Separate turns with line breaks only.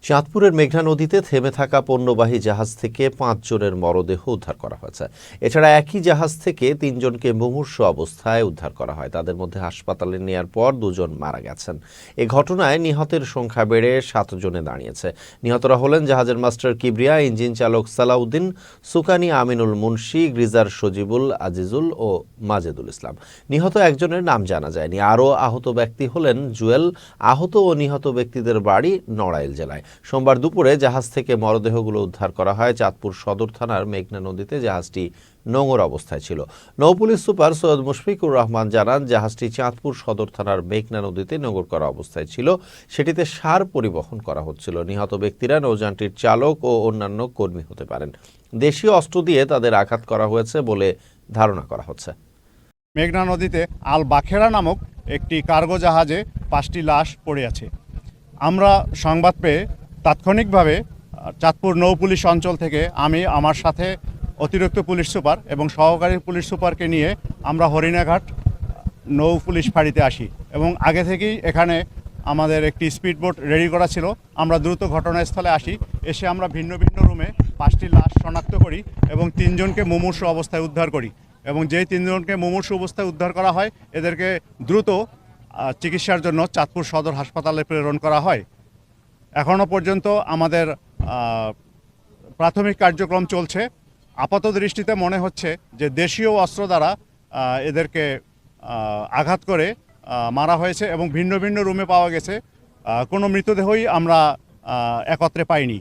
চাঁদপুরের মেঘনা নদীতে থেমে থাকা পণ্যবাহী জাহাজ থেকে ৫ জনের মরদেহ উদ্ধার করা হয়েছে। এছাড়া একই জাহাজ থেকে ৩ জনকে মুমূর্ষু অবস্থায় উদ্ধার করা হয়। তাদের মধ্যে হাসপাতালে নেয়ার পর ২ জন মারা গেছেন। এ ঘটনায় নিহতের সংখ্যা বেড়ে ৭ জনে দাঁড়িয়েছে। নিহতরা হলেন জাহাজের মাস্টার কিবরিয়া, ইঞ্জিন চালক সালাউদ্দিন, সুকানি আমিনুল মুন্সি, গ্রিজার সজিবুল আজিজুল ও মাজেদুল ইসলাম। নিহত একজনের নাম জানা যায়নি। আরও আহত ব্যক্তি হলেন জুয়েল। আহত ও নিহত ব্যক্তিদের বাড়ি নড়াইল জেলায়। সোমবার দুপুরে জাহাজ থেকে মরদেহগুলো উদ্ধার করা হয়। চাঁদপুর সদর থানার মেঘনা নদীতে জাহাজটি নোঙর অবস্থায় ছিল। নৌপুলিশ সুপার সৈয়দ মুশফিকুর রহমান জানান, জাহাজটি চাঁদপুর সদর থানার মেঘনা নদীতে নোঙর করা অবস্থায় ছিল। সেটিতে সার পরিবহন করা হচ্ছিল। নিহত ব্যক্তিরা নৌযানটির চালক ও অন্যান্য কর্মী হতে পারেন। দেশীয় অস্ত্র দিয়ে তাদের আঘাত করা হয়েছে বলে ধারণা করা হচ্ছে।
মেঘনা নদীতে আল বাখেরা নামক একটি কার্গো জাহাজে 5টি লাশ পড়ে আছে। আমরা সংবাদ পেয়ে তাৎক্ষণিকভাবে চাঁদপুর নৌ পুলিশ অঞ্চল থেকে আমি আমার সাথে অতিরিক্ত পুলিশ সুপার এবং সহকারী পুলিশ সুপারকে নিয়ে আমরা হরিণাঘাট নৌ পুলিশ ফাঁড়িতে আসি এবং আগে থেকেই এখানে আমাদের একটি স্পিডবোট রেডি করা ছিল। আমরা দ্রুত ঘটনাস্থলে আসি। এসে আমরা ভিন্ন ভিন্ন রুমে 5টি লাশ শনাক্ত করি এবং 3 জনকে মুমূর্ষু অবস্থায় উদ্ধার করি এবং যেই 3 জনকে মুমূর্ষু অবস্থায় উদ্ধার করা হয় এদেরকে দ্রুত চিকিৎসার জন্য চাঁদপুর সদর হাসপাতালে প্রেরণ করা হয়। এখনও পর্যন্ত আমাদের প্রাথমিক কার্যক্রম চলছে। আপাত দৃষ্টিতে মনে হচ্ছে যে দেশীয় অস্ত্র দ্বারা এদেরকে আঘাত করে মারা হয়েছে এবং ভিন্ন ভিন্ন রুমে পাওয়া গেছে। কোনো মৃতদেহই আমরা একত্রে পাইনি।